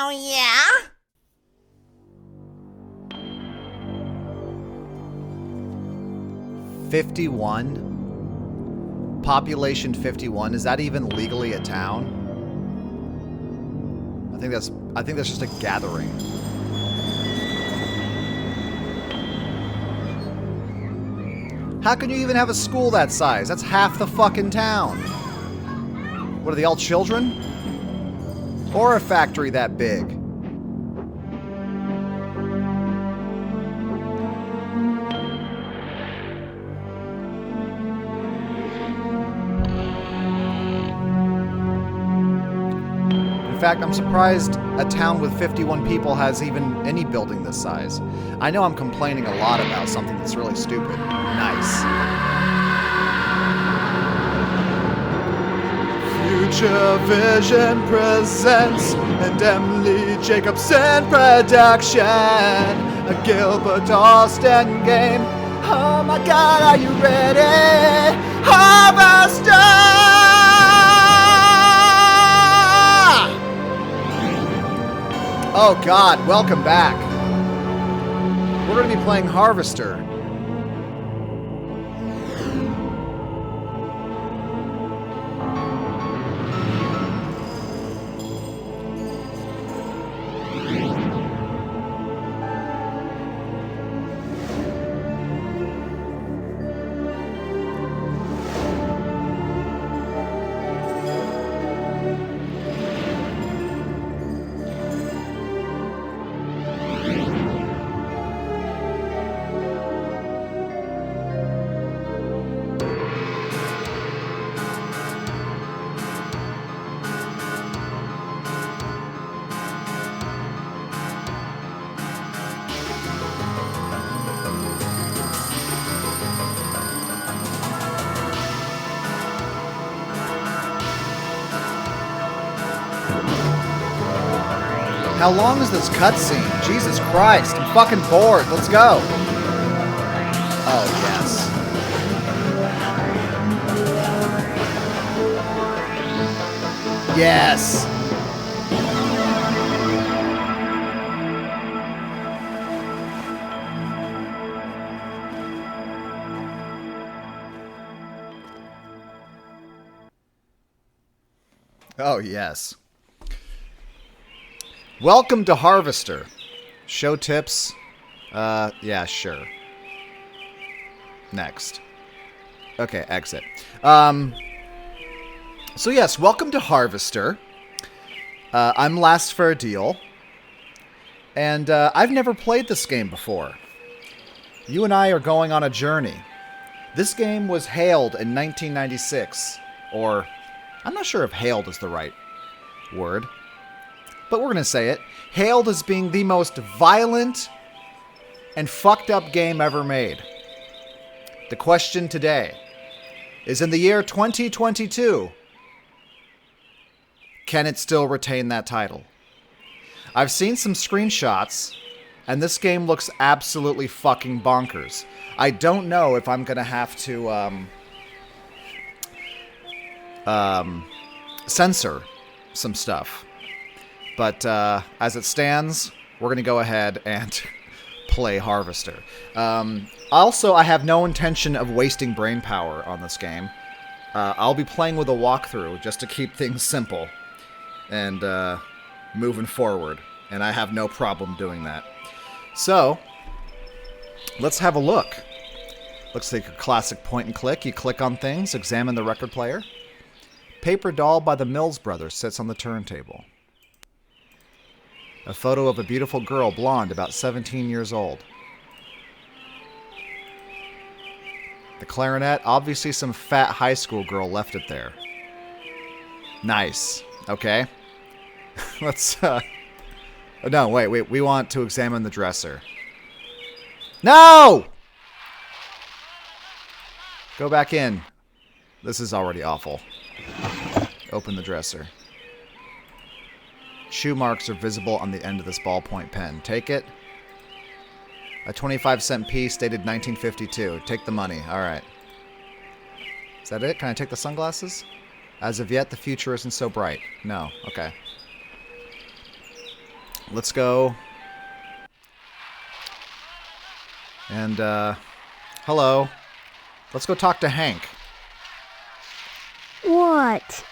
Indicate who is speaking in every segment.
Speaker 1: Oh, yeah?
Speaker 2: "51? Population 51? Is that even legally a town? I think that's just a gathering. How can you even have a school that size? That's half the fucking town. What are they, all children? Or a factory that big? In fact, I'm surprised a town with 51 people has even any building this size. I know I'm complaining a lot about something that's really stupid. Nice. Future Vision presents and Emily Jacobson production, a Gilbert Austin game. Oh my god, are you ready? Harvester! Oh god, welcome back. We're going to be playing Harvester. How long is this cutscene? Jesus Christ, I'm fucking bored. Let's go. Oh, yes. Yes. Oh, yes. Welcome to Harvester. Show tips. Yeah, sure. Next. Okay, exit. So yes, welcome to Harvester. I'm Last for a Deal. And I've never played this game before. You and I are going on a journey. This game was hailed in 1996. Or, I'm not sure if hailed is the right word. But we're going to say it. Hailed as being the most violent and fucked up game ever made. The question today is, in the year 2022, can it still retain that title? I've seen some screenshots, and this game looks absolutely fucking bonkers. I don't know if I'm going to have to censor some stuff. But as it stands, we're going to go ahead and play Harvester. Also, I have no intention of wasting brain power on this game. I'll be playing with a walkthrough just to keep things simple and moving forward. And I have no problem doing that. So, let's have a look. Looks like a classic point and click. You click on things, examine the record player. Paper doll by the Mills Brothers sits on the turntable. A photo of a beautiful girl, blonde, about 17 years old. The clarinet, obviously some fat high school girl left it there. Nice. Okay. Let's, no, wait, we want to examine the dresser. No! Go back in. This is already awful. Open the dresser. Shoe marks are visible on the end of this ballpoint pen. Take it. A 25-cent piece dated 1952. Take the money. All right. Is that it? Can I take the sunglasses? As of yet, the future isn't so bright. No. Okay. let's go. And, hello. Let's go talk to Hank.
Speaker 1: What?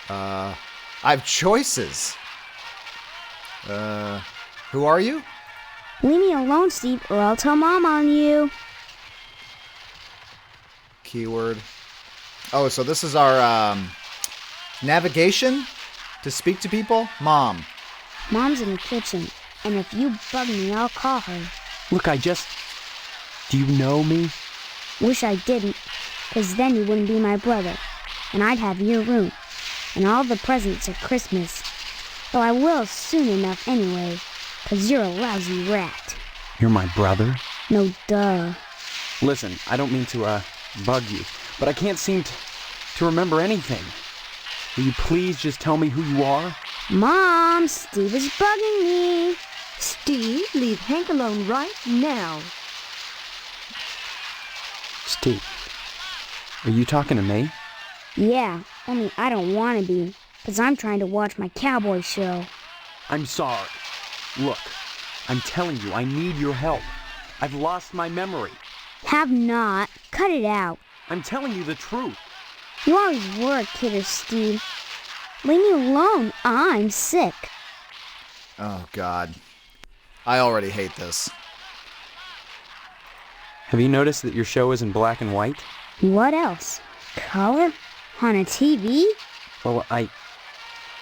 Speaker 2: I have choices. Who are you?
Speaker 1: Leave me alone, Steve, or I'll tell Mom on you.
Speaker 2: Keyword. Oh, so this is our, navigation to speak to people? Mom.
Speaker 1: Mom's in the kitchen, and if you bug me, I'll call her.
Speaker 3: Look, do you know me?
Speaker 1: Wish I didn't, 'cause then you wouldn't be my brother, and I'd have your room, and all the presents at Christmas. Though I will soon enough anyway, 'cause you're a lousy rat.
Speaker 3: You're my brother?
Speaker 1: No duh.
Speaker 3: Listen, I don't mean to, bug you, but I can't seem to remember anything. Will you please just tell me who you are?
Speaker 1: Mom, Steve is bugging me.
Speaker 4: Steve, leave Hank alone right now.
Speaker 3: Steve, are you talking to me?
Speaker 1: Yeah, only I don't want to be, 'cause I'm trying to watch my cowboy show.
Speaker 3: I'm sorry. Look, I'm telling you, I need your help. I've lost my memory.
Speaker 1: Have not. Cut it out.
Speaker 3: I'm telling you the truth.
Speaker 1: You always were a kidder, Steve. Leave me alone. I'm sick.
Speaker 2: Oh, God. I already hate this.
Speaker 3: Have you noticed that your show is in black and white?
Speaker 1: What else? Color? On a TV?
Speaker 3: Well, I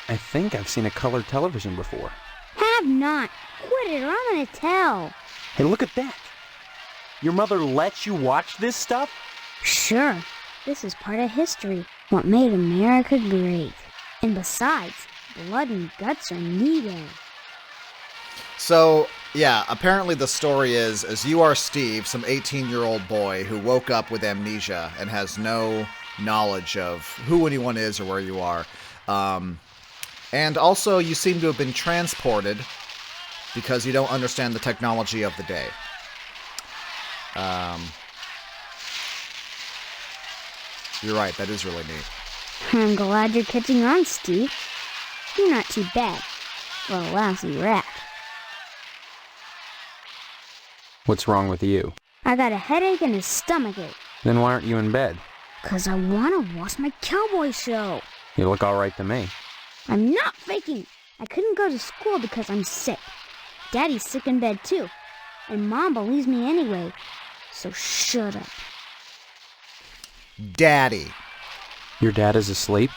Speaker 3: think I've seen a colored television before.
Speaker 1: Have not. Quit it or I'm gonna tell.
Speaker 3: Hey, look at that. Your mother lets you watch this stuff?
Speaker 1: Sure. This is part of history. What made America great. And besides, blood and guts are needed.
Speaker 2: So, yeah, apparently the story is you are Steve, some 18-year-old boy who woke up with amnesia and has no knowledge of who anyone is or where you are. And also, you seem to have been transported because you don't understand the technology of the day. You're right, that is really neat.
Speaker 1: I'm glad you're catching on, Steve. You're not too bad for a lousy rat.
Speaker 3: What's wrong with you?
Speaker 1: I got a headache and a stomachache.
Speaker 3: Then why aren't you in bed?
Speaker 1: 'Cause I want to watch my cowboy show.
Speaker 3: You look all right to me.
Speaker 1: I'm not faking. I couldn't go to school because I'm sick. Daddy's sick in bed too. And Mom believes me anyway. So shut up.
Speaker 2: Daddy.
Speaker 3: Your dad is asleep?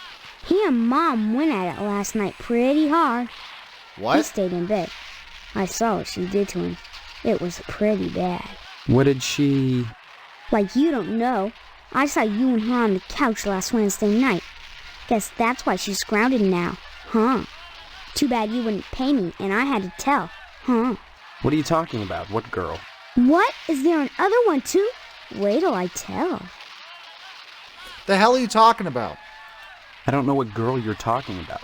Speaker 1: He and Mom went at it last night pretty hard.
Speaker 2: What?
Speaker 1: He stayed in bed. I saw what she did to him. It was pretty bad.
Speaker 3: What did she...
Speaker 1: Like you don't know. I saw you and her on the couch last Wednesday night. Guess that's why she's grounded now. Huh. Too bad you wouldn't pay me and I had to tell. Huh.
Speaker 3: What are you talking about? What girl?
Speaker 1: What? Is there another one too? Wait till I tell.
Speaker 2: The hell are you talking about?
Speaker 3: I don't know what girl you're talking about.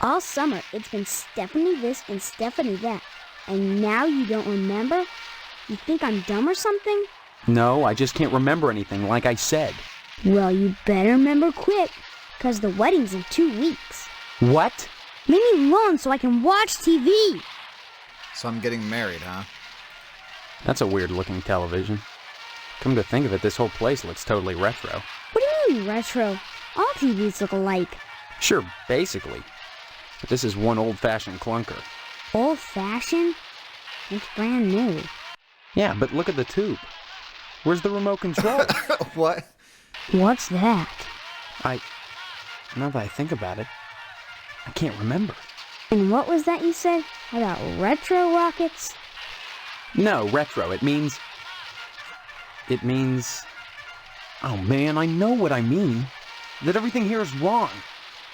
Speaker 1: All summer, it's been Stephanie this and Stephanie that. And now you don't remember? You think I'm dumb or something?
Speaker 3: No, I just can't remember anything, like I said.
Speaker 1: Well, you better remember quick, 'cause the wedding's in 2 weeks.
Speaker 3: What?
Speaker 1: Leave me alone so I can watch TV.
Speaker 2: So I'm getting married, huh?
Speaker 3: That's a weird-looking television. Come to think of it, this whole place looks totally retro.
Speaker 1: What do you mean retro? All TVs look alike.
Speaker 3: Sure, basically. But this is one old-fashioned clunker.
Speaker 1: Old-fashioned? It's brand new.
Speaker 3: Yeah, but look at the tube. Where's the remote control?
Speaker 2: What?
Speaker 1: What's that?
Speaker 3: Now that I think about it, I can't remember.
Speaker 1: And what was that you said about retro rockets?
Speaker 3: No, retro. It means... Oh man, I know what I mean. That everything here is wrong.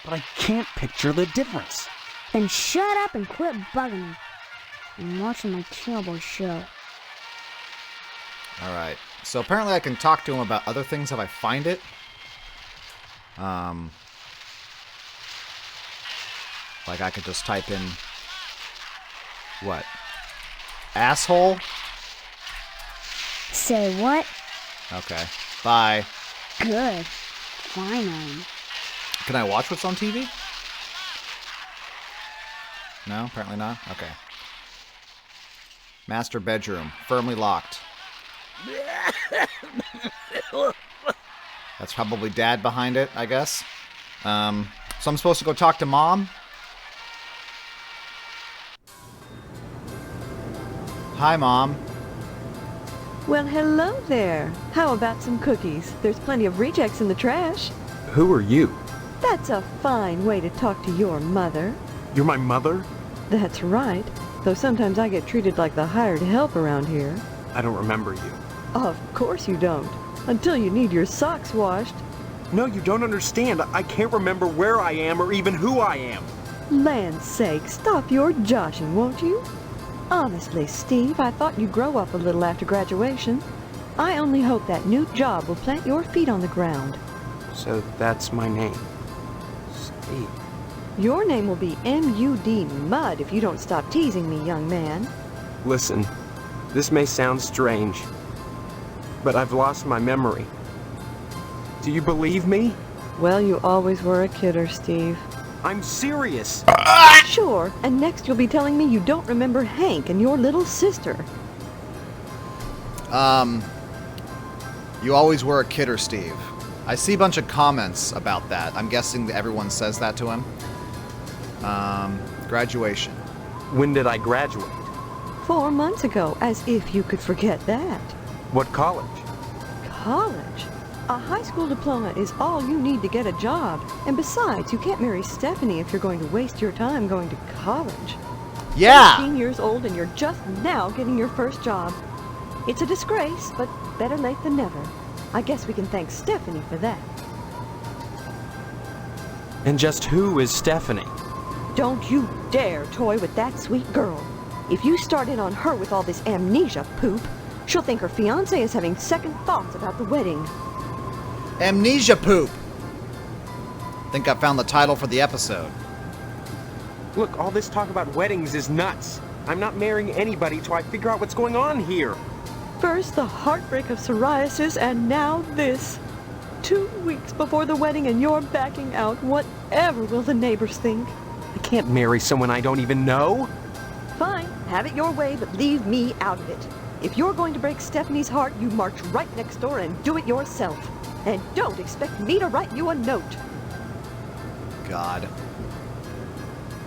Speaker 3: But I can't picture the difference.
Speaker 1: Then shut up and quit bugging me. I'm watching my cowboy show.
Speaker 2: Alright. So apparently I can talk to him about other things if I find it. Like I could just type in... What? Asshole?
Speaker 1: Say what?
Speaker 2: Okay. Bye.
Speaker 1: Good. Finally.
Speaker 2: Can I watch what's on TV? No, apparently not. Okay. Master bedroom, firmly locked. That's probably Dad behind it, I guess. So I'm supposed to go talk to Mom? Hi, Mom.
Speaker 4: Well, hello there. How about some cookies? There's plenty of rejects in the trash.
Speaker 3: Who are you?
Speaker 4: That's a fine way to talk to your mother.
Speaker 3: You're my mother?
Speaker 4: That's right. Though sometimes I get treated like the hired help around here.
Speaker 3: I don't remember you.
Speaker 4: Of course you don't. Until you need your socks washed.
Speaker 3: No, you don't understand. I can't remember where I am or even who I am.
Speaker 4: Land's sake, stop your joshing, won't you? Honestly, Steve, I thought you'd grow up a little after graduation. I only hope that new job will plant your feet on the ground.
Speaker 3: So that's my name. Steve.
Speaker 4: Your name will be M.U.D. Mud if you don't stop teasing me, young man.
Speaker 3: Listen, this may sound strange, but I've lost my memory. Do you believe me?
Speaker 4: Well, you always were a kidder, Steve.
Speaker 3: I'm serious.
Speaker 4: Sure, and next you'll be telling me you don't remember Hank and your little sister.
Speaker 2: You always were a kidder, Steve. I see a bunch of comments about that. I'm guessing that everyone says that to him. Graduation.
Speaker 3: When did I graduate?
Speaker 4: 4 months ago, as if you could forget that.
Speaker 3: What college?
Speaker 4: College? A high school diploma is all you need to get a job. And besides, you can't marry Stephanie if you're going to waste your time going to college.
Speaker 2: Yeah!
Speaker 4: 18 years old and you're just now getting your first job. It's a disgrace, but better late than never. I guess we can thank Stephanie for that.
Speaker 3: And just who is Stephanie?
Speaker 4: Don't you dare toy with that sweet girl. If you start in on her with all this amnesia poop, she'll think her fiancé is having second thoughts about the wedding.
Speaker 2: Amnesia poop! Think I found the title for the episode.
Speaker 3: Look, all this talk about weddings is nuts. I'm not marrying anybody till I figure out what's going on here.
Speaker 4: First the heartbreak of psoriasis, and now this. 2 weeks before the wedding and you're backing out. Whatever will the neighbors think?
Speaker 3: I can't marry someone I don't even know.
Speaker 4: Fine, have it your way, but leave me out of it. If you're going to break Stephanie's heart, you march right next door and do it yourself. And don't expect me to write you a note.
Speaker 2: God.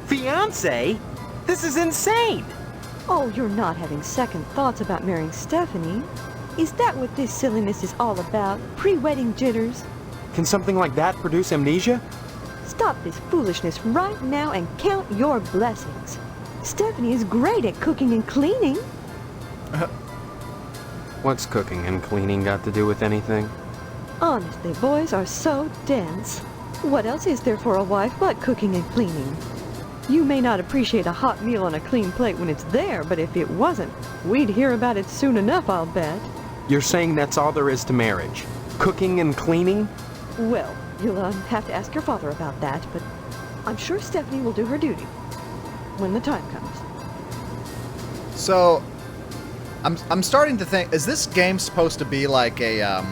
Speaker 3: Fiancé? This is insane!
Speaker 4: Oh, you're not having second thoughts about marrying Stephanie? Is that what this silliness is all about? Pre-wedding jitters?
Speaker 3: Can something like that produce amnesia?
Speaker 4: Stop this foolishness right now and count your blessings. Stephanie is great at cooking and cleaning.
Speaker 3: What's cooking and cleaning got to do with anything?
Speaker 4: Honestly, boys are so dense. What else is there for a wife but cooking and cleaning? You may not appreciate a hot meal on a clean plate when it's there, but if it wasn't, we'd hear about it soon enough, I'll bet.
Speaker 3: You're saying that's all there is to marriage? Cooking and cleaning?
Speaker 4: Well, you'll have to ask your father about that, but I'm sure Stephanie will do her duty when the time comes.
Speaker 2: So, I'm starting to think, is this game supposed to be like a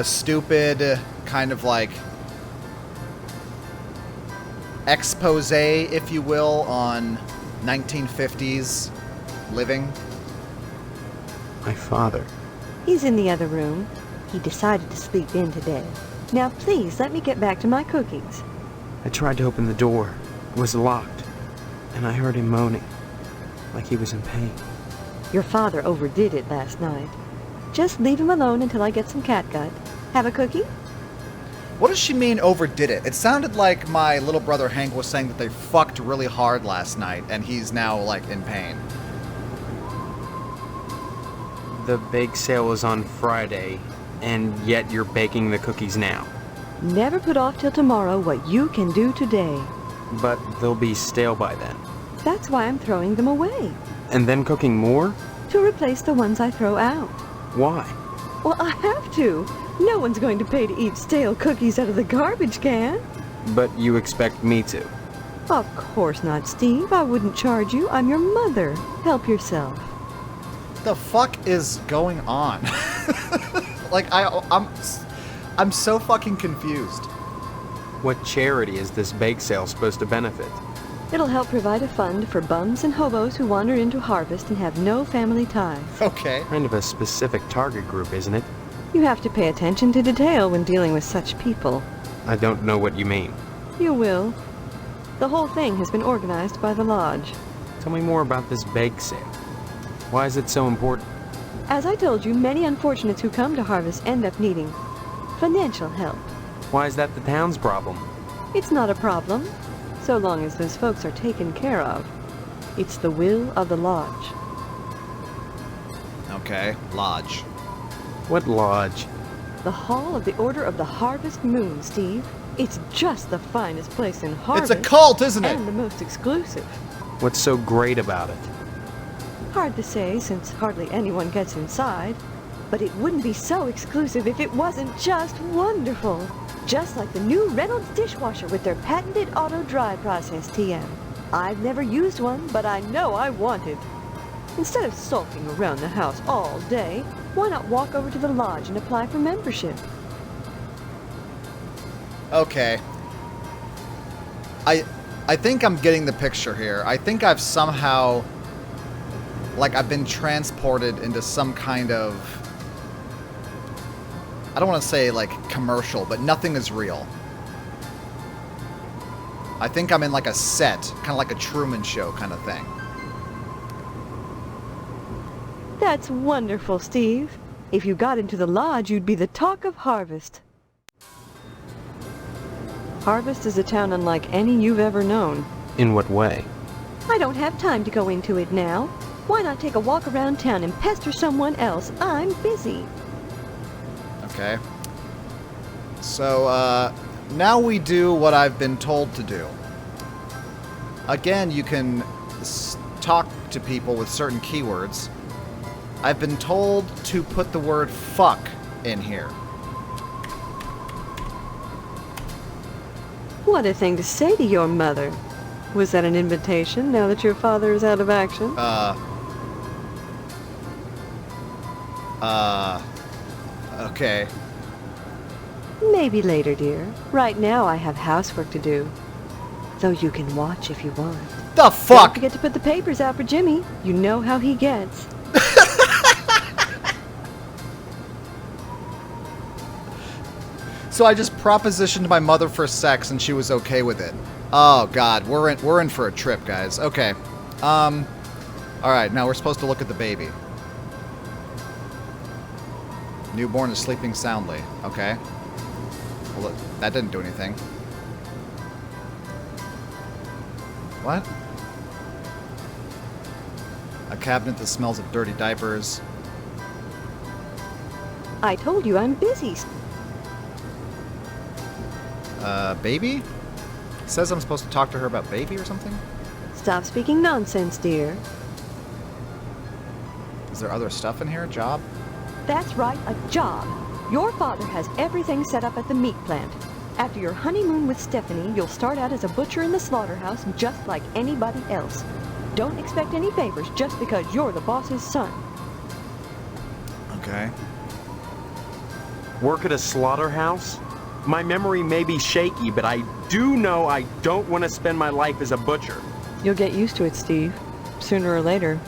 Speaker 2: stupid kind of like expose, if you will, on 1950s living?
Speaker 3: My father.
Speaker 4: He's in the other room. He decided to sleep in today. Now please, let me get back to my cookies.
Speaker 3: I tried to open the door. It was locked. And I heard him moaning, like he was in pain.
Speaker 4: Your father overdid it last night. Just leave him alone until I get some catgut. Have a cookie?
Speaker 2: What does she mean overdid it? It sounded like my little brother Hank was saying that they fucked really hard last night and he's now like in pain.
Speaker 3: The bake sale is on Friday, and yet you're baking the cookies now.
Speaker 4: Never put off till tomorrow what you can do today.
Speaker 3: But they'll be stale by then.
Speaker 4: That's why I'm throwing them away.
Speaker 3: And then cooking more?
Speaker 4: To replace the ones I throw out.
Speaker 3: Why?
Speaker 4: Well, I have to. No one's going to pay to eat stale cookies out of the garbage can.
Speaker 3: But you expect me to.
Speaker 4: Of course not, Steve. I wouldn't charge you. I'm your mother. Help yourself.
Speaker 2: The fuck is going on? Like, I'm so fucking confused.
Speaker 3: What charity is this bake sale supposed to benefit?
Speaker 4: It'll help provide a fund for bums and hobos who wander into harvest and have no family ties.
Speaker 2: Okay.
Speaker 3: Kind of a specific target group, isn't it?
Speaker 4: You have to pay attention to detail when dealing with such people.
Speaker 3: I don't know what you mean.
Speaker 4: You will. The whole thing has been organized by the lodge.
Speaker 3: Tell me more about this bake sale. Why is it so important?
Speaker 4: As I told you, many unfortunates who come to harvest end up needing financial help.
Speaker 3: Why is that the town's problem?
Speaker 4: It's not a problem, so long as those folks are taken care of. It's the will of the lodge.
Speaker 2: Okay. Lodge.
Speaker 3: What lodge?
Speaker 4: The Hall of the Order of the Harvest Moon, Steve. It's just the finest place in harvest.
Speaker 2: It's a cult, isn't it?
Speaker 4: And the most exclusive.
Speaker 3: What's so great about it?
Speaker 4: Hard to say, since hardly anyone gets inside. But it wouldn't be so exclusive if it wasn't just wonderful. Just like the new Reynolds dishwasher with their patented auto-dry process, TM. I've never used one, but I know I want it. Instead of sulking around the house all day, why not walk over to the lodge and apply for membership?
Speaker 2: Okay. I think I'm getting the picture here. I think I've somehow... like, I've been transported into some kind of... I don't want to say, like, commercial, but nothing is real. I think I'm in, like, a set. Kind of like a Truman Show kind of thing.
Speaker 4: That's wonderful, Steve. If you got into the lodge, you'd be the talk of Harvest. Harvest is a town unlike any you've ever known.
Speaker 3: In what way?
Speaker 4: I don't have time to go into it now. Why not take a walk around town and pester someone else? I'm busy.
Speaker 2: Okay. So, now we do what I've been told to do. Again, you can talk to people with certain keywords. I've been told to put the word fuck in here.
Speaker 4: What a thing to say to your mother. Was that an invitation now that your father is out of action?
Speaker 2: Okay.
Speaker 4: Maybe later, dear. Right now I have housework to do. Though you can watch if you want.
Speaker 2: The
Speaker 4: Don't
Speaker 2: fuck?
Speaker 4: forget to put the papers out for Jimmy. You know how he gets.
Speaker 2: So I just propositioned my mother for sex and she was okay with it. Oh god, we're in for a trip, guys. Okay. All right, now we're supposed to look at the baby. Newborn is sleeping soundly. Okay. Well, look, that didn't do anything. What? A cabinet that smells of dirty diapers.
Speaker 4: I told you I'm busy.
Speaker 2: Baby? Says I'm supposed to talk to her about baby or something?
Speaker 4: Stop speaking nonsense, dear.
Speaker 2: Is there other stuff in here? Job?
Speaker 4: That's right, a job. Your father has everything set up at the meat plant. After your honeymoon with Stephanie, you'll start out as a butcher in the slaughterhouse just like anybody else. Don't expect any favors just because you're the boss's son.
Speaker 2: Okay.
Speaker 3: Work at a slaughterhouse? My memory may be shaky, but I do know I don't want to spend my life as a butcher.
Speaker 4: You'll get used to it, Steve. Sooner or later,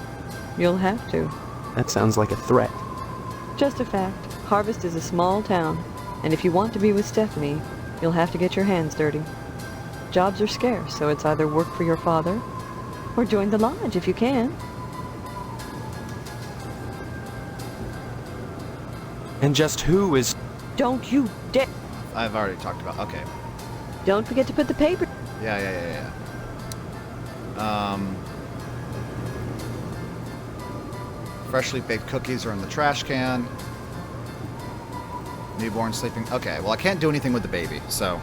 Speaker 4: you'll have to.
Speaker 3: That sounds like a threat.
Speaker 4: Just a fact. Harvest is a small town, and if you want to be with Stephanie, you'll have to get your hands dirty. Jobs are scarce, so it's either work for your father, or join the lodge if you can.
Speaker 3: And just who is...
Speaker 4: Don't you dare!
Speaker 2: I've already talked about... Okay.
Speaker 4: Don't forget to put the paper...
Speaker 2: Yeah. Freshly baked cookies are in the trash can. Newborn sleeping... Okay, well, I can't do anything with the baby, so...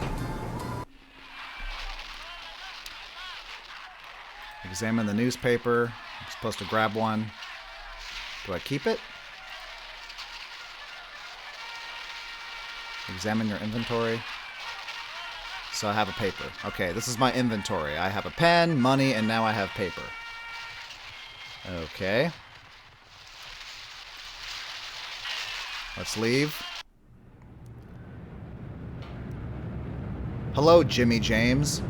Speaker 2: Examine the newspaper. I'm supposed to grab one. Do I keep it? Examine your inventory. So I have a paper. Okay, this is my inventory. I have a pen, money, and now I have paper. Okay. Let's leave. Hello, Jimmy James.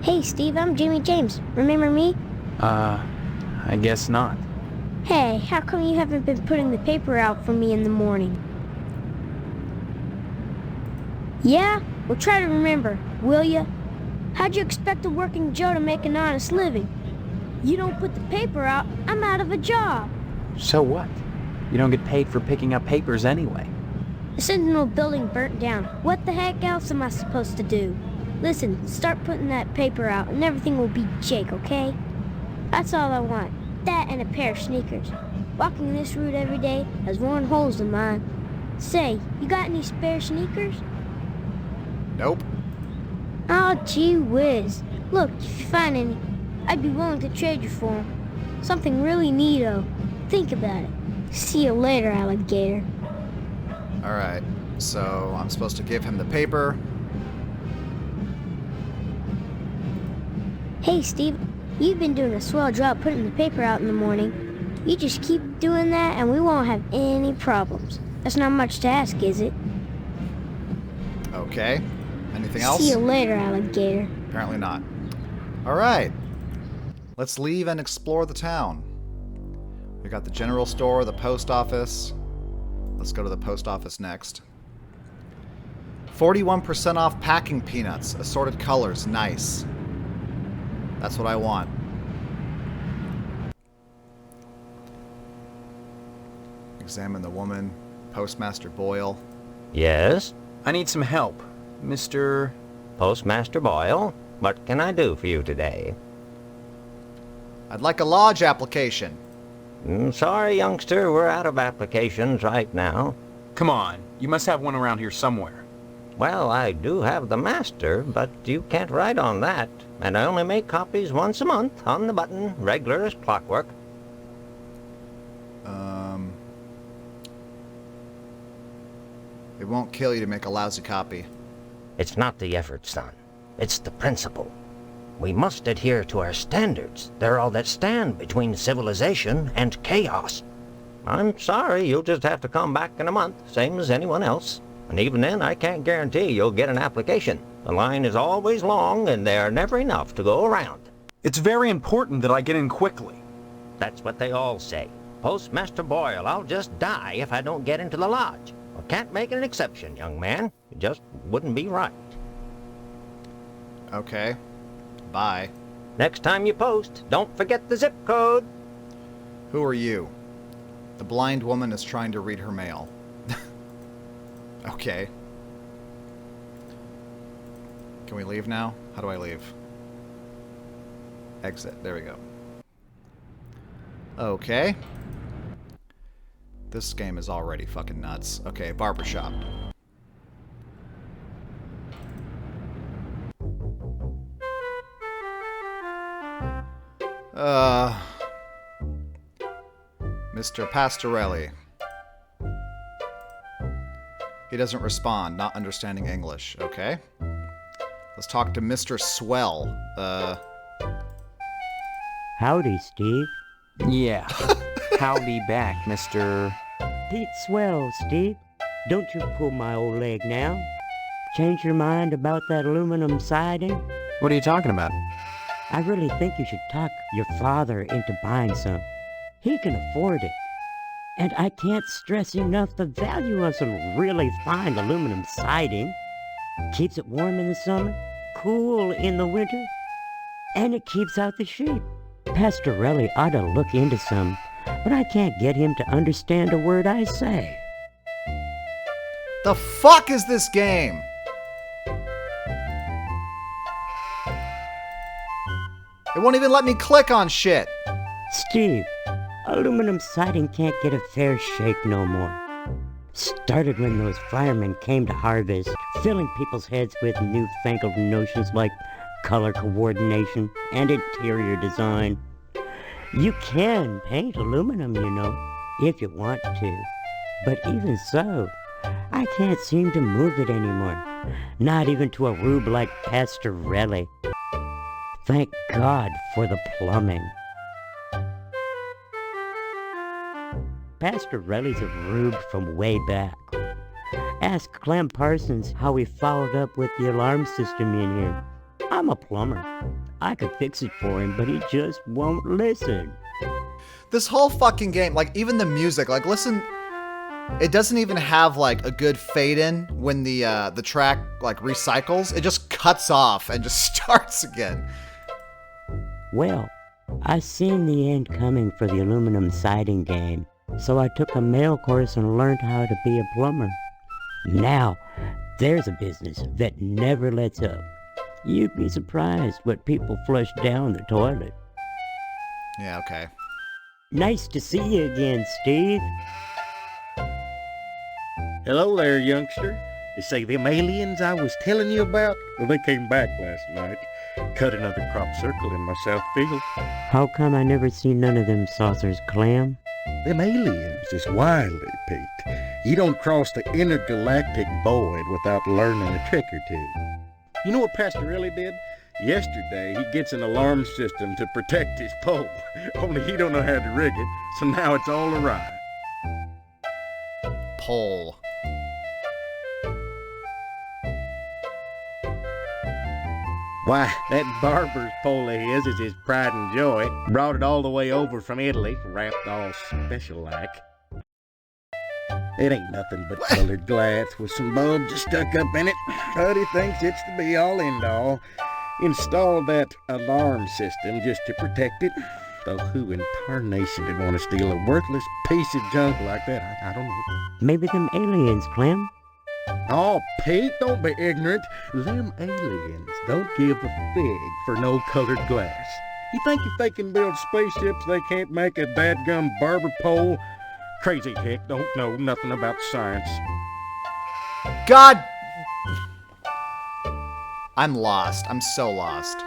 Speaker 1: Hey, Steve, I'm Jimmy James. Remember me?
Speaker 3: I guess not.
Speaker 1: Hey, how come you haven't been putting the paper out for me in the morning? Yeah? Well, try to remember, will ya? How'd you expect a working Joe to make an honest living? You don't put the paper out, I'm out of a job.
Speaker 3: So what? You don't get paid for picking up papers anyway.
Speaker 1: The Sentinel building burnt down. What the heck else am I supposed to do? Listen, start putting that paper out and everything will be jake, okay? That's all I want. That and a pair of sneakers. Walking this route every day has worn holes in mine. Say, you got any spare sneakers?
Speaker 2: Nope.
Speaker 1: Oh, gee whiz. Look, if you find any, I'd be willing to trade you for them. Something really neato. Think about it. See you later, alligator.
Speaker 2: Alright, so I'm supposed to give him the paper.
Speaker 1: Hey, Steve, you've been doing a swell job putting the paper out in the morning. You just keep doing that and we won't have any problems. That's not much to ask, is it?
Speaker 2: Okay. Anything else?
Speaker 1: See you later, alligator.
Speaker 2: Apparently not. Alright. Let's leave and explore the town. We got the general store, the post office. Let's go to the post office next. 41% off packing peanuts. Assorted colors. Nice. That's what I want. Examine the woman. Postmaster Boyle.
Speaker 5: Yes?
Speaker 3: I need some help. Mr.
Speaker 5: Postmaster Boyle, what can I do for you today?
Speaker 2: I'd like a lodge application.
Speaker 5: Sorry, youngster, we're out of applications right now.
Speaker 3: Come on, you must have one around here somewhere.
Speaker 5: Well, I do have the master, but you can't write on that. And I only make copies once a month, on the button, regular as clockwork.
Speaker 2: It won't kill you to make a lousy copy.
Speaker 5: It's not the effort, son. It's the principle. We must adhere to our standards. They're all that stand between civilization and chaos. I'm sorry, you'll just have to come back in a month, same as anyone else. And even then, I can't guarantee you'll get an application. The line is always long, and there are never enough to go around.
Speaker 3: It's very important that I get in quickly.
Speaker 5: That's what they all say. Postmaster Boyle, I'll just die if I don't get into the lodge. I can't make an exception, young man. It just wouldn't be right.
Speaker 2: Okay. Bye.
Speaker 5: Next time you post, don't forget the zip code.
Speaker 2: Who are you? The blind woman is trying to read her mail. Okay. Can we leave now? How do I leave? Exit. There we go. Okay. This game is already fucking nuts. Okay, barbershop. Mr. Pastorelli. He doesn't respond, not understanding English. Okay. Let's talk to Mr. Swell.
Speaker 6: Howdy, Steve.
Speaker 3: Yeah. Howdy back, Mr.
Speaker 6: Pete Swell, Steve. Don't you pull my old leg now. Change your mind about that aluminum siding?
Speaker 3: What are you talking about?
Speaker 6: I really think you should talk your father into buying some. He can afford it. And I can't stress enough the value of some really fine aluminum siding. Keeps it warm in the summer, cool in the winter, and it keeps out the sheep. Pastorelli ought to look into some, but I can't get him to understand a word I say.
Speaker 2: The fuck is this game? It won't even let me click on shit.
Speaker 6: Steve, aluminum siding can't get a fair shake no more. Started when those firemen came to harvest, filling people's heads with newfangled notions like color coordination and interior design. You can paint aluminum, you know, if you want to. But even so, I can't seem to move it anymore. Not even to a rube like Pastorelli. Thank God for the plumbing. Pastorelli's a rube from way back. Ask Clem Parsons how he followed up with the alarm system in here. I'm a plumber. I could fix it for him, but he just won't listen.
Speaker 2: This whole fucking game, like, even the music, like, listen, it doesn't even have, like, a good fade-in when the track, like, recycles. It just cuts off and just starts again.
Speaker 6: Well, I seen the end coming for the aluminum siding game, so I took a mail course and learned how to be a plumber. Now, there's a business that never lets up. You'd be surprised what people flush down the toilet.
Speaker 2: Yeah, okay.
Speaker 6: Nice to see you again, Steve.
Speaker 7: Hello there, youngster. You say them aliens I was telling you about? Well, they came back last night. Cut another crop circle in my south field.
Speaker 6: How come I never seen none of them saucers, Clam?
Speaker 7: Them aliens is wily, Pete. You don't cross the intergalactic void without learning a trick or two. You know what Pastorelli did? Yesterday, he gets an alarm system to protect his pole. Only he don't know how to rig it, so now it's all awry.
Speaker 2: Pole.
Speaker 7: Why, that barber's pole of his is his pride and joy. Brought it all the way over from Italy, wrapped all special-like. It ain't nothing but colored glass with some bulbs just stuck up in it, but he thinks it's the be-all, end-all. Installed that alarm system just to protect it. Though who in tarnation would want to steal a worthless piece of junk like that? I don't know.
Speaker 6: Maybe them aliens, Clem.
Speaker 7: Oh, Pete, don't be ignorant. Them aliens don't give a fig for no colored glass. You think if they can build spaceships, they can't make a dadgum barber pole? Crazy hick don't know nothing about science.
Speaker 2: God! I'm lost. I'm so lost.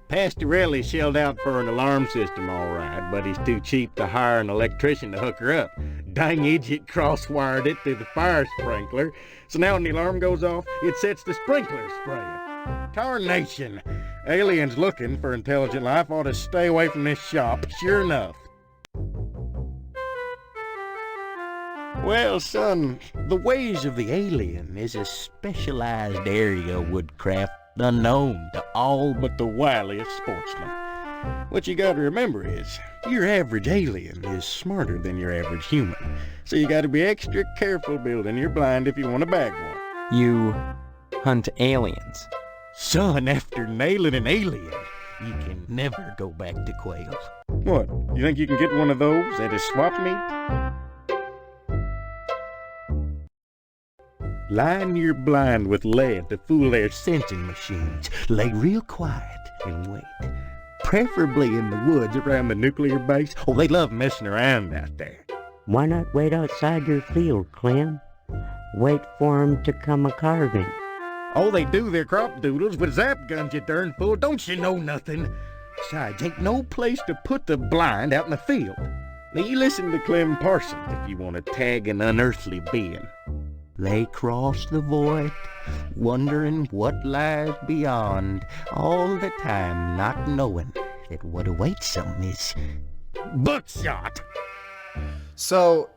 Speaker 7: Pastorelli shelled out for an alarm system, all right, but he's too cheap to hire an electrician to hook her up. Dang idiot cross-wired it to the fire sprinkler, so now when the alarm goes off, it sets the sprinkler spraying. Tarnation! Aliens looking for intelligent life ought to stay away from this shop, sure enough. Well, son, the ways of the alien is a specialized area of woodcraft unknown to all but the wiliest sportsmen. What you gotta remember is, your average alien is smarter than your average human, so you gotta be extra careful building your blind if you want to bag one.
Speaker 3: You hunt aliens.
Speaker 7: Son, after nailing an alien, you can never go back to quail. What, you think you can get one of those at a swap meet? Line your blind with lead to fool their sensing machines. Lay real quiet and wait. Preferably in the woods around the nuclear base. Oh, they love messing around out there.
Speaker 6: Why not wait outside your field, Clem? Wait for 'em to come a-carving.
Speaker 7: Oh, they do their crop doodles with zap guns, you darn fool. Don't you know nothing? Besides, ain't no place to put the blind out in the field. Now, you listen to Clem Parsons if you want to tag an unearthly being. They cross the void, wondering what lies beyond, all the time not knowing that what awaits them is buckshot.
Speaker 2: So,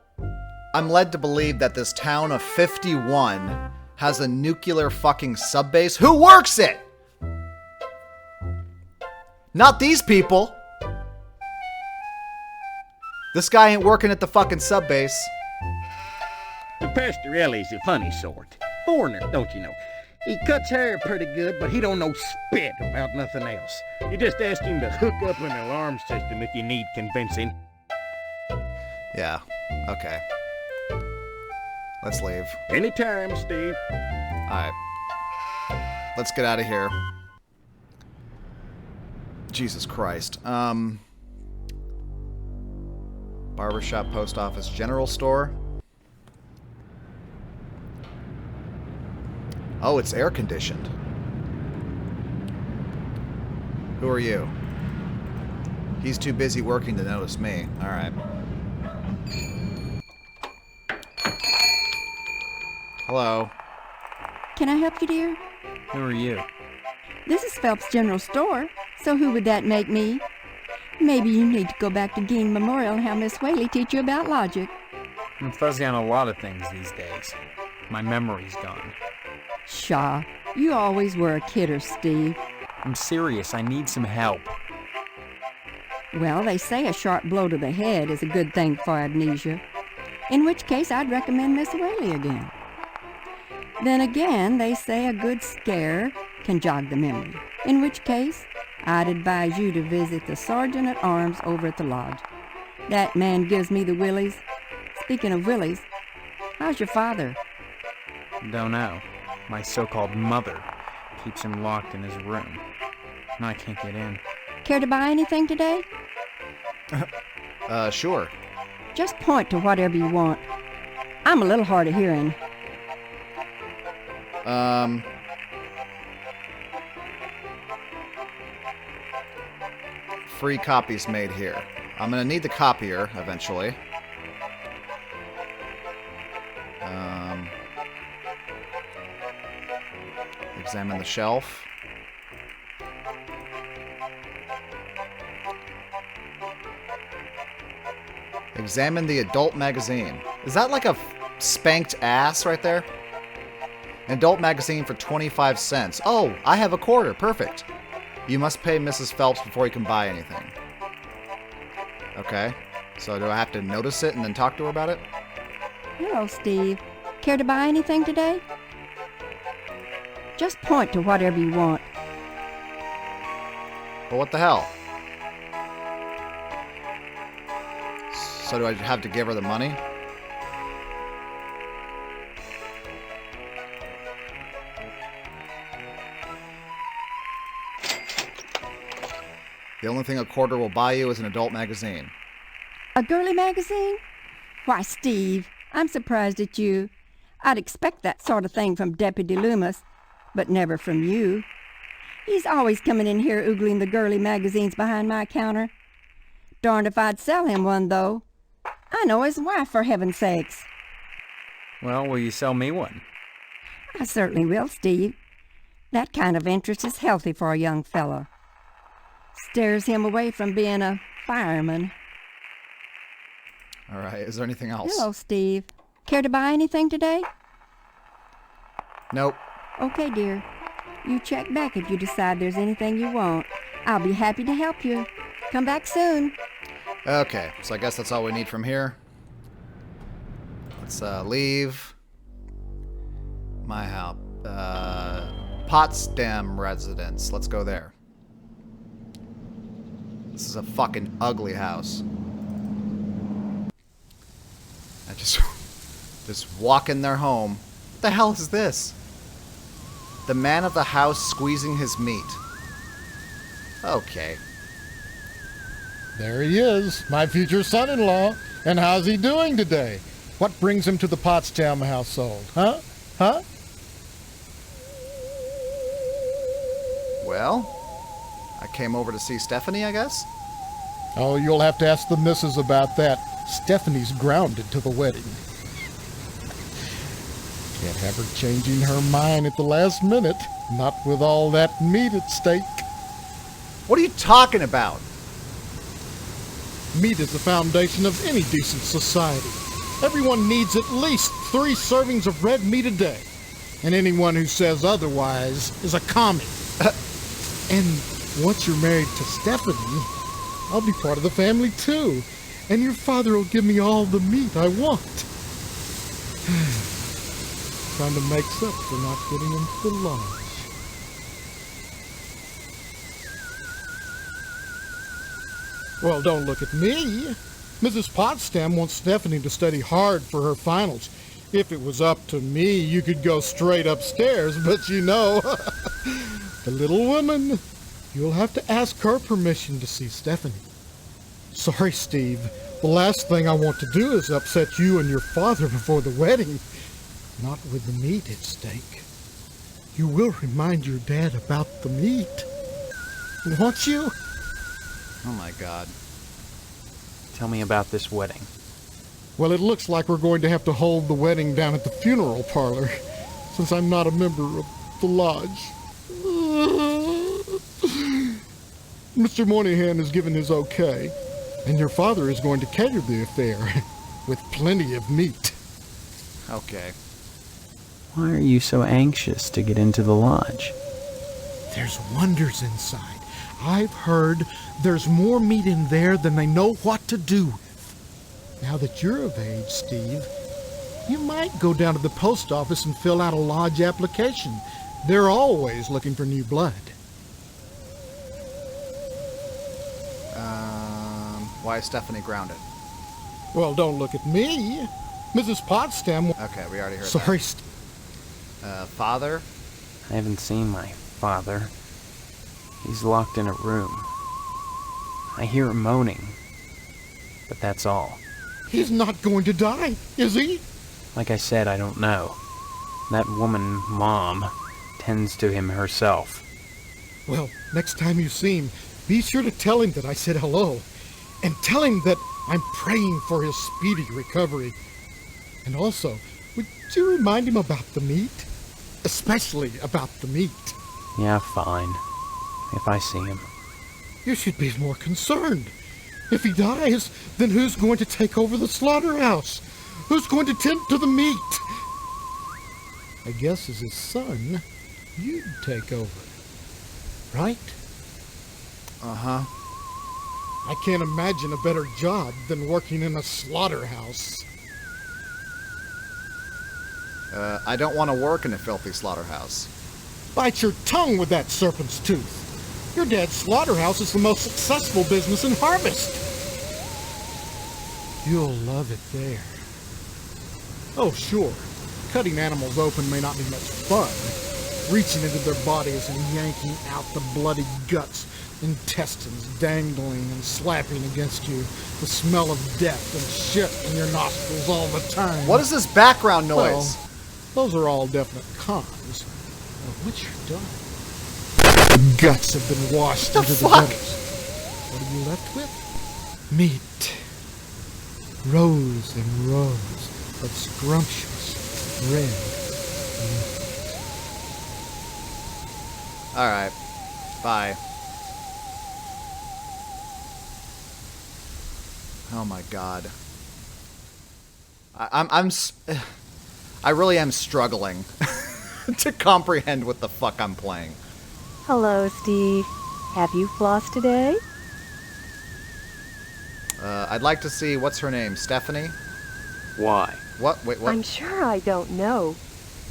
Speaker 2: I'm led to believe that this town of 51 has a nuclear fucking subbase. Who works it? Not these people. This guy ain't working at the fucking subbase.
Speaker 7: The Pastorelli's a funny sort. Foreigner, don't you know? He cuts hair pretty good, but he don't know spit about nothing else. You just ask him to hook up an alarm system if you need convincing.
Speaker 2: Yeah, okay. Let's leave.
Speaker 7: Anytime, Steve.
Speaker 2: Alright. Let's get out of here. Jesus Christ. Barbershop, post office, general store. Oh, it's air conditioned. Who are you? He's too busy working to notice me. Alright. Hello.
Speaker 8: Can I help you, dear?
Speaker 3: Who are you?
Speaker 8: This is Phelps General Store, so who would that make me? Maybe you need to go back to Ging Memorial and have Miss Whaley teach you about logic.
Speaker 3: I'm fuzzy on a lot of things these days. My memory's gone.
Speaker 8: Pshaw, you always were a kidder, Steve.
Speaker 3: I'm serious. I need some help.
Speaker 8: Well, they say a sharp blow to the head is a good thing for amnesia, in which case I'd recommend Miss Whaley again. Then again, they say a good scare can jog the memory, in which case I'd advise you to visit the sergeant at arms over at the lodge. That man gives me the willies. Speaking of willies, how's your father?
Speaker 3: Don't know. My so-called mother keeps him locked in his room, and I can't get in.
Speaker 8: Care to buy anything today?
Speaker 2: Sure.
Speaker 8: Just point to whatever you want. I'm a little hard of hearing.
Speaker 2: Free copies made here. I'm gonna need the copier eventually. Examine the shelf. Examine the adult magazine. Is that like a spanked ass right there? An adult magazine for 25 cents. Oh, I have a quarter. Perfect. You must pay Mrs. Phelps before you can buy anything. Okay. So do I have to notice it and then talk to her about it?
Speaker 8: Hello, Steve. Care to buy anything today? Just point to whatever you want.
Speaker 2: But what the hell? So do I have to give her the money? The only thing a quarter will buy you is an adult magazine.
Speaker 8: A girly magazine? Why, Steve, I'm surprised at you. I'd expect that sort of thing from Deputy Loomis, but never from you. He's always coming in here oogling the girly magazines behind my counter. Darned if I'd sell him one, though. I know his wife, for heaven's sakes.
Speaker 3: Well, will you sell me one?
Speaker 8: I certainly will, Steve. That kind of interest is healthy for a young fellow. Stares him away from being a fireman.
Speaker 2: All right. Is there anything else?
Speaker 8: Hello, Steve. Care to buy anything today?
Speaker 2: Nope.
Speaker 8: Okay, dear. You check back if you decide there's anything you want. I'll be happy to help you. Come back soon.
Speaker 2: Okay. So I guess that's all we need from here. Let's leave my house. Potsdam residence. Let's go there. This is a fucking ugly house. I just walk in their home. What the hell is this? The man of the house squeezing his meat. Okay.
Speaker 9: There he is, my future son-in-law. And how's he doing today? What brings him to the Potsdam household? Huh?
Speaker 2: Well, I came over to see Stephanie, I guess?
Speaker 9: Oh, you'll have to ask the missus about that. Stephanie's grounded to the wedding. Can't have her changing her mind at the last minute. Not with all that meat at stake.
Speaker 2: What are you talking about?
Speaker 9: Meat is the foundation of any decent society. Everyone needs at least 3 servings of red meat a day. And anyone who says otherwise is a commie. And once you're married to Stephanie, I'll be part of the family too. And your father will give me all the meat I want. Trying to make up for not getting into the lodge. Well, don't look at me. Mrs. Potsdam wants Stephanie to study hard for her finals. If it was up to me, you could go straight upstairs, but you know, the little woman, you'll have to ask her permission to see Stephanie. Sorry, Steve. The last thing I want to do is upset you and your father before the wedding. Not with the meat at stake. You will remind your dad about the meat. Won't you?
Speaker 2: Oh my god.
Speaker 3: Tell me about this wedding.
Speaker 9: Well, it looks like we're going to have to hold the wedding down at the funeral parlor, since I'm not a member of the lodge. Mr. Moynihan has given his okay, and your father is going to cater the affair with plenty of meat.
Speaker 2: Okay.
Speaker 3: Why are you so anxious to get into the lodge?
Speaker 9: There's wonders inside. I've heard there's more meat in there than they know what to do with. Now that you're of age, Steve, you might go down to the post office and fill out a lodge application. They're always looking for new blood.
Speaker 2: Why is Stephanie grounded?
Speaker 9: Well, don't look at me. Mrs. Potsdam...
Speaker 2: Okay, we already heard
Speaker 9: Sorry,
Speaker 2: Father?
Speaker 3: I haven't seen my father. He's locked in a room. I hear him moaning, but that's all.
Speaker 9: He's not going to die, is he?
Speaker 3: Like I said, I don't know. That woman, Mom, tends to him herself.
Speaker 9: Well, next time you see him, be sure to tell him that I said hello. And tell him that I'm praying for his speedy recovery. And also, would you remind him about the meat? Especially about the meat.
Speaker 3: Yeah, fine. If I see him.
Speaker 9: You should be more concerned. If he dies, then who's going to take over the slaughterhouse? Who's going to tend to the meat? I guess as his son, you'd take over. Right?
Speaker 2: Uh-huh.
Speaker 9: I can't imagine a better job than working in a slaughterhouse.
Speaker 2: I don't want to work in a filthy slaughterhouse.
Speaker 9: Bite your tongue with that serpent's tooth. Your dad's slaughterhouse is the most successful business in Harvest. You'll love it there. Oh, sure. Cutting animals open may not be much fun. Reaching into their bodies and yanking out the bloody guts, intestines dangling and slapping against you, the smell of death and shit in your nostrils all the time.
Speaker 2: What is this background noise?
Speaker 9: Well, those are all definite cons. But once you're done, the guts have been washed into the gutters. What are you left with? Meat. Rows and rows of scrumptious red meat.
Speaker 2: All right. Bye. Oh my God. I really am struggling to comprehend what the fuck I'm playing.
Speaker 10: Hello, Steve. Have you flossed today?
Speaker 2: I'd like to see, what's her name? Stephanie?
Speaker 3: Why?
Speaker 2: What? Wait, what?
Speaker 10: I'm sure I don't know.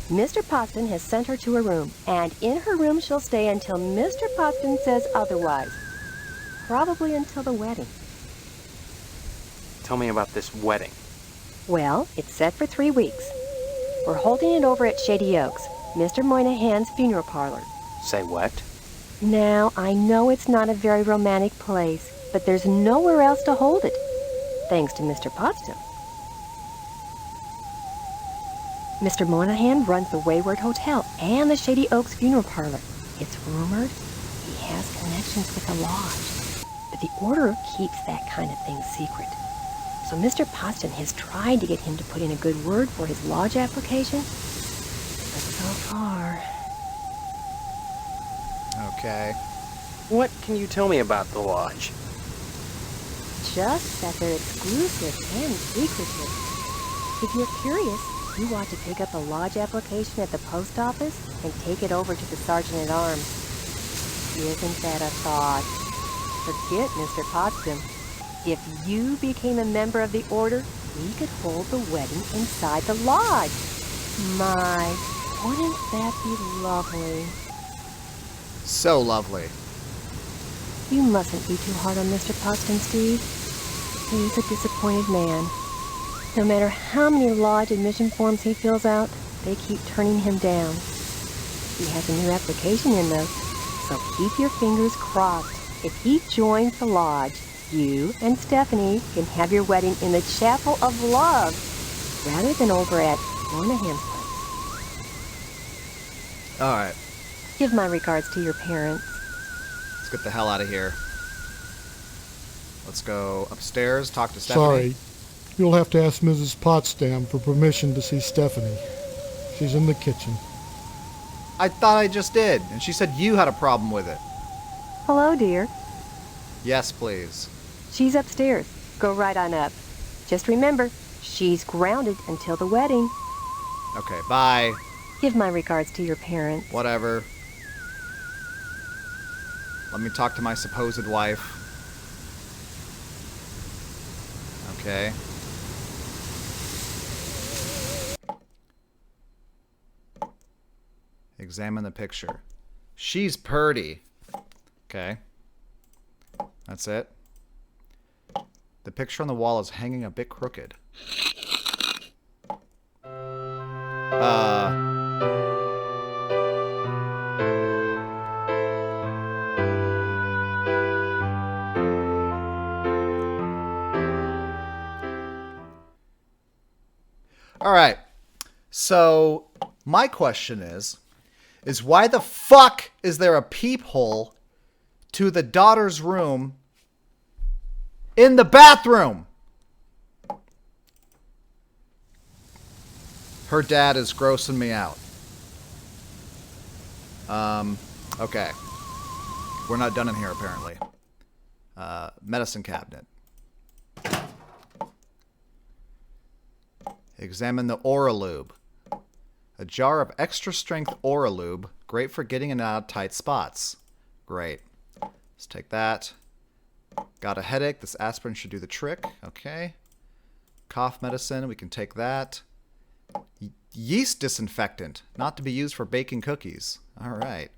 Speaker 10: Mr. Poston has sent her to her room, and in her room she'll stay until Mr. Poston says otherwise. Probably until the wedding.
Speaker 3: Tell me about this wedding.
Speaker 10: Well, it's set for 3 weeks. We're holding it over at Shady Oaks, Mr. Moynihan's funeral parlor.
Speaker 3: Say what?
Speaker 10: Now, I know it's not a very romantic place, but there's nowhere else to hold it, thanks to Mr. Potsdam. Mr. Moynihan runs the Wayward Hotel and the Shady Oaks funeral parlor. It's rumored he has connections with the lodge, but the order keeps that kind of thing secret. So Mr. Poston has tried to get him to put in a good word for his lodge application, but so far...
Speaker 2: Okay.
Speaker 3: What can you tell me about the lodge?
Speaker 10: Just that they're exclusive and secretive. If you're curious, you ought to pick up a lodge application at the post office and take it over to the sergeant-at-arms. Isn't that a thought? Forget Mr. Potsdam. If you became a member of the order, we could hold the wedding inside the lodge. My, wouldn't that be lovely?
Speaker 2: So lovely.
Speaker 10: You mustn't be too hard on Mr. Poston, Steve. He's a disappointed man. No matter how many lodge admission forms he fills out, they keep turning him down. He has a new application in, though, so keep your fingers crossed. If he joins the lodge, you and Stephanie can have your wedding in the Chapel of Love, rather than over at Moynihan's place.
Speaker 2: All right.
Speaker 10: Give my regards to your parents.
Speaker 2: Let's get the hell out of here. Let's go upstairs, talk to Stephanie.
Speaker 9: Sorry. You'll have to ask Mrs. Potsdam for permission to see Stephanie. She's in the kitchen.
Speaker 2: I thought I just did, and she said you had a problem with it.
Speaker 10: Hello, dear.
Speaker 2: Yes, please.
Speaker 10: She's upstairs. Go right on up. Just remember, she's grounded until the wedding.
Speaker 2: Okay, bye.
Speaker 10: Give my regards to your parents.
Speaker 2: Whatever. Let me talk to my supposed wife. Okay. Examine the picture. She's purty. Okay. That's it. The picture on the wall is hanging a bit crooked. All right. So my question is why the fuck is there a peephole to the daughter's room in the bathroom? Her dad is grossing me out. Okay. We're not done in here, apparently. Medicine cabinet. Examine the Oralube. A jar of extra strength Oralube. Great for getting in and out of tight spots. Great. Let's take that. Got a headache. This aspirin should do the trick. Okay. Cough medicine. We can take that. Yeast disinfectant. Not to be used for baking cookies. Alright.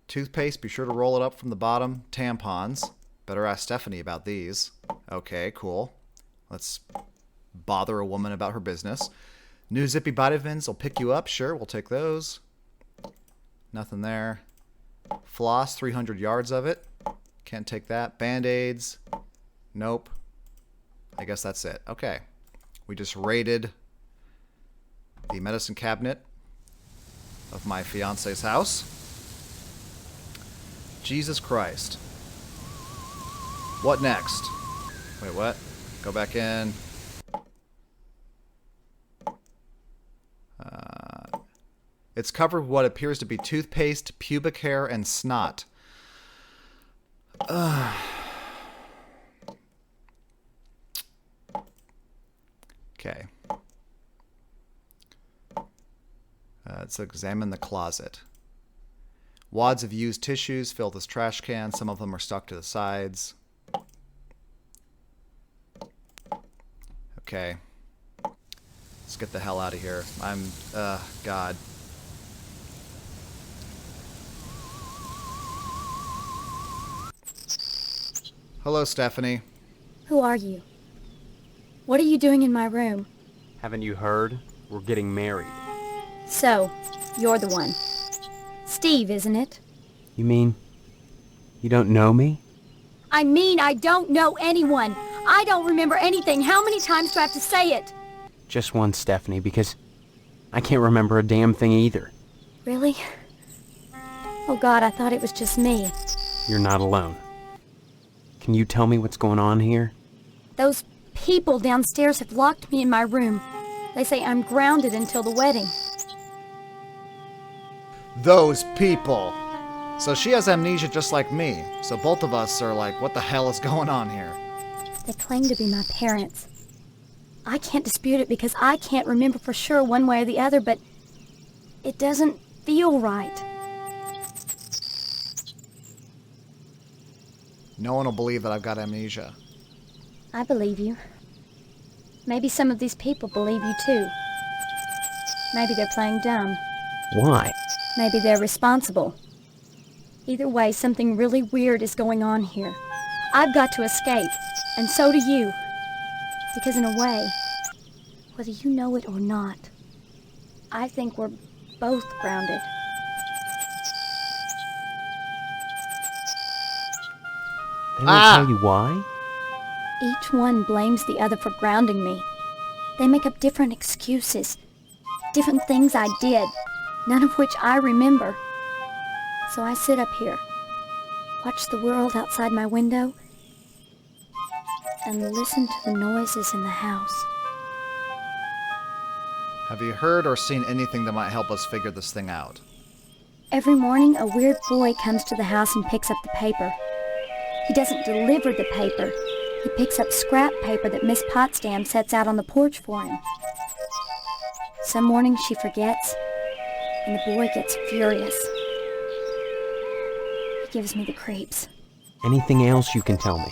Speaker 2: Toothpaste. Be sure to roll it up from the bottom. Tampons. Better ask Stephanie about these. Okay, cool. Let's bother a woman about her business. New Zippy Vitamins will pick you up. Sure, we'll take those. Nothing there. Floss, 300 yards of it. Can't take that. Band-Aids. Nope. I guess that's it. Okay. We just raided the medicine cabinet of my fiance's house. Jesus Christ. What next? Wait, what? Go back in. It's covered with what appears to be toothpaste, pubic hair, and snot. Okay. Let's examine the closet. Wads of used tissues fill this trash can. Some of them are stuck to the sides. Okay. Let's get the hell out of here. God. Hello, Stephanie.
Speaker 11: Who are you? What are you doing in my room?
Speaker 3: Haven't you heard? We're getting married.
Speaker 11: So, you're the one. Steve, isn't it?
Speaker 3: You mean you don't know me?
Speaker 11: I mean, I don't know anyone. I don't remember anything. How many times do I have to say it?
Speaker 3: Just once, Stephanie, because I can't remember a damn thing either.
Speaker 11: Really? Oh God, I thought it was just me.
Speaker 3: You're not alone. Can you tell me what's going on here?
Speaker 11: Those people downstairs have locked me in my room. They say I'm grounded until the wedding.
Speaker 2: Those people. So she has amnesia just like me. So both of us are like, what the hell is going on here?
Speaker 11: They claim to be my parents. I can't dispute it because I can't remember for sure one way or the other, but it doesn't feel right.
Speaker 2: No one will believe that I've got amnesia.
Speaker 11: I believe you. Maybe some of these people believe you too. Maybe they're playing dumb.
Speaker 3: Why?
Speaker 11: Maybe they're responsible. Either way, something really weird is going on here. I've got to escape, and so do you. Because in a way, whether you know it or not, I think we're both grounded.
Speaker 3: They won't tell you why?
Speaker 11: Each one blames the other for grounding me. They make up different excuses, different things I did, none of which I remember. So I sit up here, watch the world outside my window, and listen to the noises in the house.
Speaker 2: Have you heard or seen anything that might help us figure this thing out?
Speaker 11: Every morning, a weird boy comes to the house and picks up the paper. He doesn't deliver the paper. He picks up scrap paper that Miss Potsdam sets out on the porch for him. Some mornings she forgets, and the boy gets furious. He gives me the creeps.
Speaker 3: Anything else you can tell me?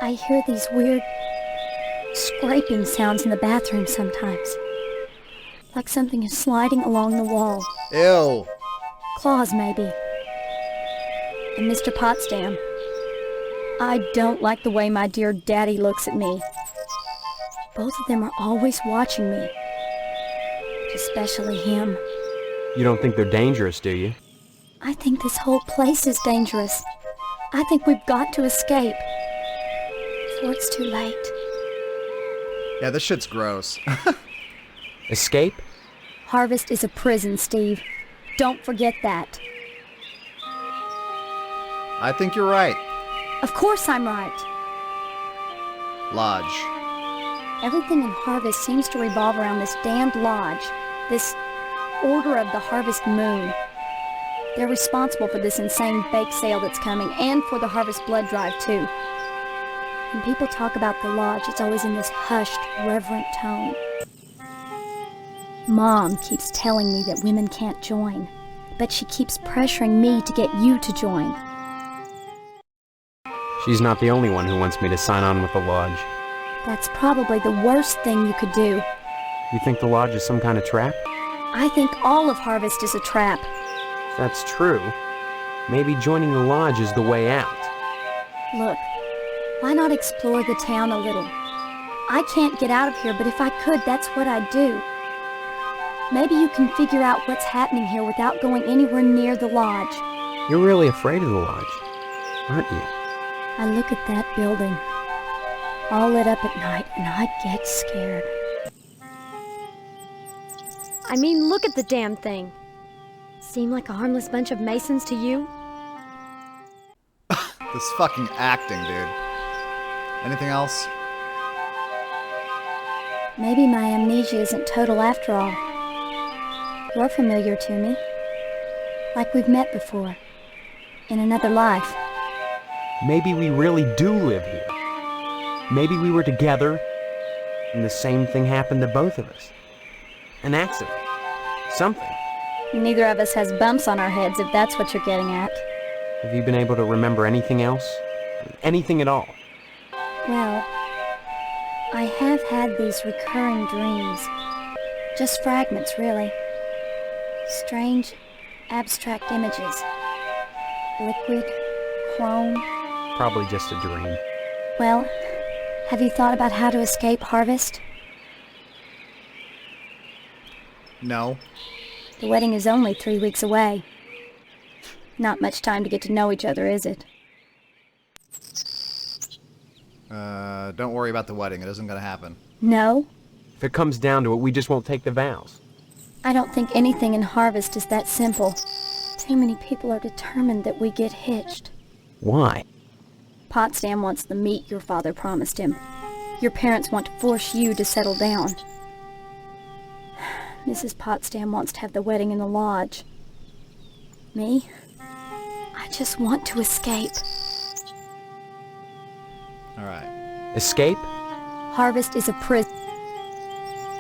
Speaker 11: I hear these weird scraping sounds in the bathroom sometimes. Like something is sliding along the wall.
Speaker 2: Ew.
Speaker 11: Claws, maybe. And Mr. Potsdam. I don't like the way my dear daddy looks at me. Both of them are always watching me. Especially him.
Speaker 3: You don't think they're dangerous, do you?
Speaker 11: I think this whole place is dangerous. I think we've got to escape. Before it's too late.
Speaker 2: Yeah, this shit's gross.
Speaker 3: Escape?
Speaker 11: Harvest is a prison, Steve. Don't forget that.
Speaker 2: I think you're right.
Speaker 11: Of course I'm right.
Speaker 2: Lodge.
Speaker 11: Everything in Harvest seems to revolve around this damned lodge. This Order of the Harvest Moon. They're responsible for this insane bake sale that's coming, and for the Harvest Blood Drive, too. When people talk about the lodge, it's always in this hushed, reverent tone. Mom keeps telling me that women can't join, but she keeps pressuring me to get you to join.
Speaker 3: She's not the only one who wants me to sign on with the lodge.
Speaker 11: That's probably the worst thing you could do.
Speaker 3: You think the lodge is some kind of trap?
Speaker 11: I think all of Harvest is a trap.
Speaker 3: If that's true, maybe joining the lodge is the way out.
Speaker 11: Look, why not explore the town a little? I can't get out of here, but if I could, that's what I'd do. Maybe you can figure out what's happening here without going anywhere near the lodge.
Speaker 3: You're really afraid of the lodge, aren't you?
Speaker 11: I look at that building, all lit up at night, and I get scared.
Speaker 1: I mean, look at the damn thing. Seem like a harmless bunch of Masons to you?
Speaker 2: This fucking acting, dude. Anything else?
Speaker 11: Maybe my amnesia isn't total after all. You're familiar to me. Like we've met before. In another life.
Speaker 3: Maybe we really do live here. Maybe we were together, and the same thing happened to both of us. An accident. Something.
Speaker 11: Neither of us has bumps on our heads, if that's what you're getting at.
Speaker 3: Have you been able to remember anything else? Anything at all?
Speaker 11: Well, I have had these recurring dreams. Just fragments, really. Strange, abstract images. Liquid, chrome.
Speaker 3: Probably just a dream.
Speaker 11: Well, have you thought about how to escape Harvest?
Speaker 2: No.
Speaker 11: The wedding is only 3 weeks away. Not much time to get to know each other, is it?
Speaker 2: Don't worry about the wedding. It isn't gonna happen.
Speaker 11: No?
Speaker 3: If it comes down to it, we just won't take the vows.
Speaker 11: I don't think anything in Harvest is that simple. Too many people are determined that we get hitched.
Speaker 3: Why?
Speaker 11: Potsdam wants the meat your father promised him. Your parents want to force you to settle down. Mrs. Potsdam wants to have the wedding in the lodge. Me? I just want to escape.
Speaker 2: Alright.
Speaker 3: Escape?
Speaker 11: Harvest is a prison.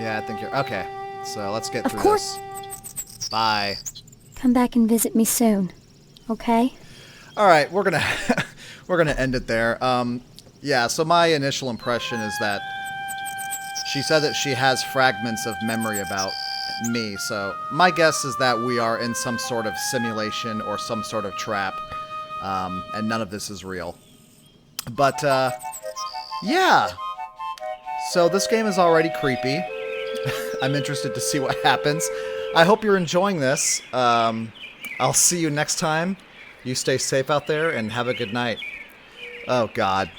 Speaker 2: Yeah, I think you're... Okay. So let's get through
Speaker 11: Of course.
Speaker 2: this. Bye.
Speaker 11: Come back and visit me soon. Okay?
Speaker 2: Alright, we're gonna... we're gonna end it there. Yeah, so my initial impression is that she said that she has fragments of memory about me, so my guess is that we are in some sort of simulation or some sort of trap, and none of this is real. But, yeah. So this game is already creepy. I'm interested to see what happens. I hope you're enjoying this. I'll see you next time. You stay safe out there and have a good night. Oh, God.